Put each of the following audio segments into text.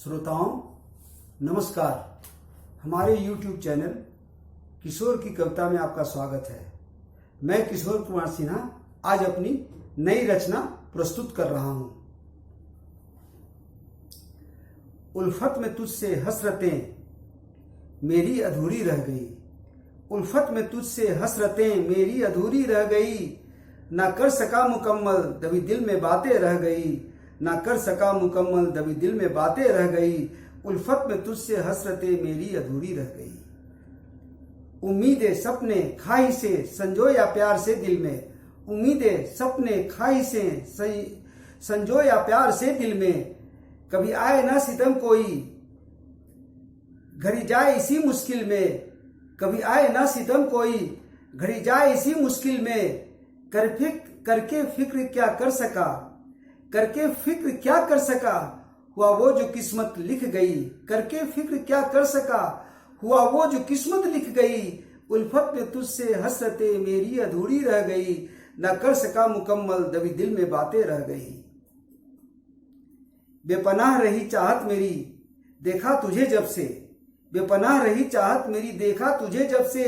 श्रोताओं नमस्कार। हमारे YouTube चैनल किशोर की कविता में आपका स्वागत है। मैं किशोर कुमार सिन्हा आज अपनी नई रचना प्रस्तुत कर रहा हूं। उल्फत में तुझसे हसरतें मेरी अधूरी रह गई। उल्फत में तुझसे हसरतें मेरी अधूरी रह गई। ना कर सका मुकम्मल दबी दिल में बातें रह गई। ना कर सका मुकम्मल दबी दिल में बातें रह गई। उल्फत में तुझसे हसरतें मेरी अधूरी रह गई। उम्मीदें सपने ख्वाहिशें संजोया प्यार से दिल में। उम्मीदें सपने ख्वाहिशें संजोया प्यार से दिल में। कभी आए ना सितम कोई घड़ी जाए इसी मुश्किल में। कभी आए ना सितम कोई घड़ी जाए इसी मुश्किल में। करके फिक्र क्या कर सका, करके फिक्र क्या कर सका, हुआ वो जो किस्मत लिख गई। करके फिक्र क्या कर सका, हुआ वो जो किस्मत लिख गई। उल्फत में तुझसे हसरतें मेरी अधूरी रह गई। ना कर सका मुकम्मल दबी दिल में बातें रह गई। बेपनाह रही चाहत मेरी देखा तुझे जब से। बेपनाह रही चाहत मेरी देखा तुझे जब से।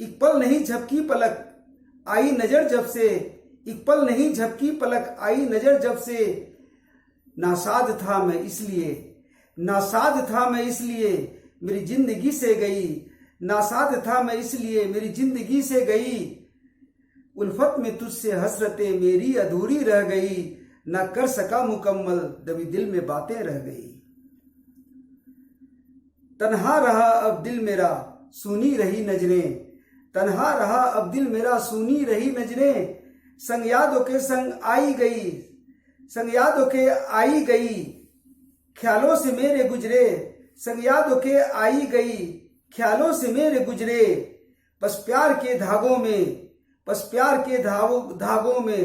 एक पल नहीं झपकी पलक आई नजर जब से। एक पल नहीं झपकी पलक आई नजर जब से। नासाद था मैं इसलिए, नासाद था मैं इसलिए मेरी जिंदगी से गई। नासाद था मैं इसलिए मेरी जिंदगी से गई। उल्फत में तुझसे हसरतें मेरी अधूरी रह गई। ना कर सका मुकम्मल दबी दिल में बातें रह गई। तन्हा रहा अब दिल मेरा सुनी रही नजरें। तन्हा रहा अब दिल मेरा सुनी रही नजरें। संग यादों के संग आई गई, संग यादों के आई गई ख्यालों से मेरे गुजरे। संग यादों के आई गई ख्यालों से मेरे गुजरे। बस प्यार के धागों में, बस प्यार के धागों में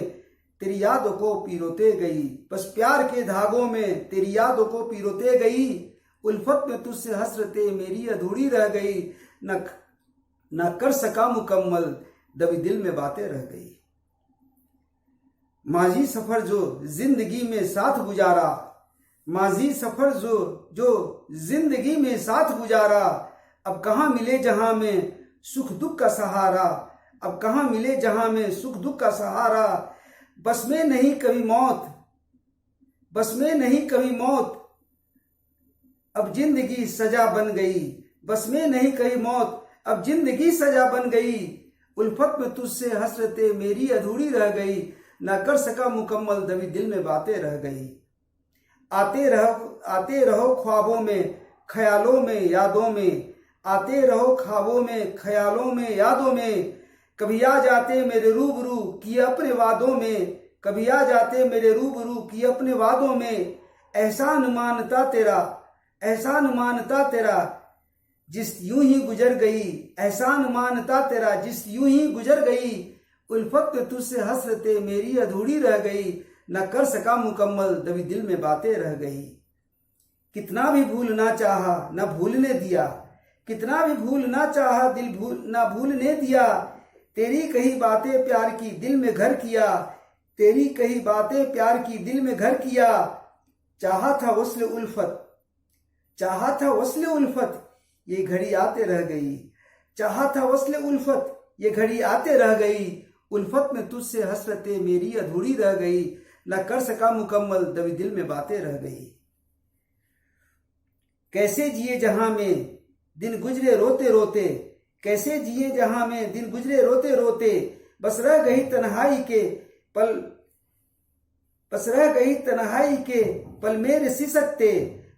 तेरी यादों को पिरोते गई। बस प्यार के धागों में तेरी यादों को पिरोते गई। उल्फत में तुझसे हसरतें मेरी अधूरी रह गई। न कर सका मुकम्मल दबी दिल में बातें रह गई। माजी सफर जो जिंदगी में साथ गुजारा, माजी सफर जो जिंदगी में साथ गुजारा। अब कहाँ मिले जहां में सुख दुख का सहारा। अब कहाँ मिले जहां में सुख दुख का सहारा। बस में नहीं कभी मौत, बस में नहीं कभी मौत अब जिंदगी सजा बन गई। बस में नहीं कभी मौत अब जिंदगी सजा बन गई। उल्फत में तुझसे हसरतें मेरी अधूरी रह गई। ना कर सका मुकम्मल दबी दिल में बातें रह गई। आते रहो ख्वाबों में ख्यालों में यादों में। आते रहो ख्वाबों में ख्यालों में यादों में। कभी आ जाते मेरे रूबरू किए अपने वादों में। कभी आ जाते मेरे रूबरू किए अपने वादों में। एहसान मानता तेरा, एहसान मानता तेरा जिस यूं ही गुजर गई। एहसान मानता तेरा जिस यूं ही गुजर गई। उल्फत में तुझसे हसरतें मेरी अधूरी रह गई। न कर सका मुकम्मल दबी दिल में बातें रह गई। कितना भी भूलना चाहा न भूलने दिया। कितना भी भूलना चाहा दिल न भूलने दिया। तेरी कही बातें प्यार की दिल में घर किया। तेरी कही बातें प्यार की दिल में घर किया। चाहा था वस्ल उल्फत, चाहा था वस्ल उल्फत ये घड़ी आते रह गई। चाहा था वस्ल उल्फत ये घड़ी आते रह गई। उल्फत में तुझसे हसरतें मेरी अधूरी रह गई। न कर सका मुकम्मल दबी दिल में बातें रह गई। कैसे जिए जहां में दिन गुजरे रोते रोते। कैसे जिए जहां में दिन गुजरे रोते रोते। बस रह गई तन्हाई के पल, बस रह गई तन्हाई के पल मेरे सिसकते।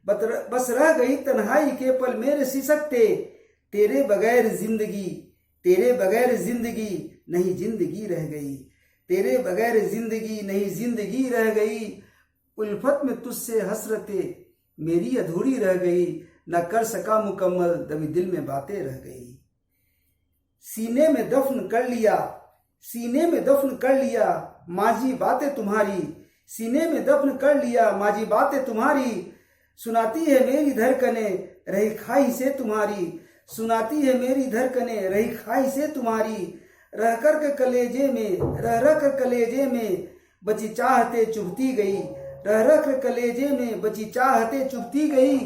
बस रह गई तन्हाई के पल मेरे सिसकते। तेरे बगैर जिंदगी, तेरे बगैर जिंदगी नहीं जिंदगी रह गई। तेरे बगैर जिंदगी नहीं जिंदगी रह गई। उल्फत में तुझसे हसरतें मेरी अधूरी रह गई। न कर सका मुकम्मल दबी दिल में बातें रह गई। सीने में दफन कर लिया, सीने में दफन कर लिया माजी बातें तुम्हारी। सीने में दफन कर लिया माजी बातें तुम्हारी। सुनाती है मेरी धड़कने रही ख्वाहिशें तुम्हारी। सुनाती है मेरी धड़कने रही ख्वाहिशें तुम्हारी। रह कर के कलेजे में, रह रह कर कलेजे में बची चाहते चुभती गई। रह रख कलेजे में बची चाहते चुभती गई,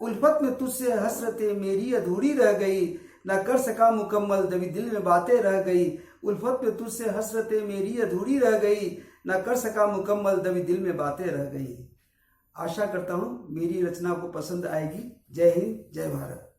उल्फत में तुझसे हसरते मेरी अधूरी रह गई, न कर सका मुकम्मल दबी दिल में बातें रह गई, उल्फत में तुझसे हसरते मेरी अधूरी रह गई, न कर सका मुकम्मल दबी दिल में बातें रह गई। आशा करता हूँ मेरी रचना को पसंद आएगी। जय हिंद, जय भारत।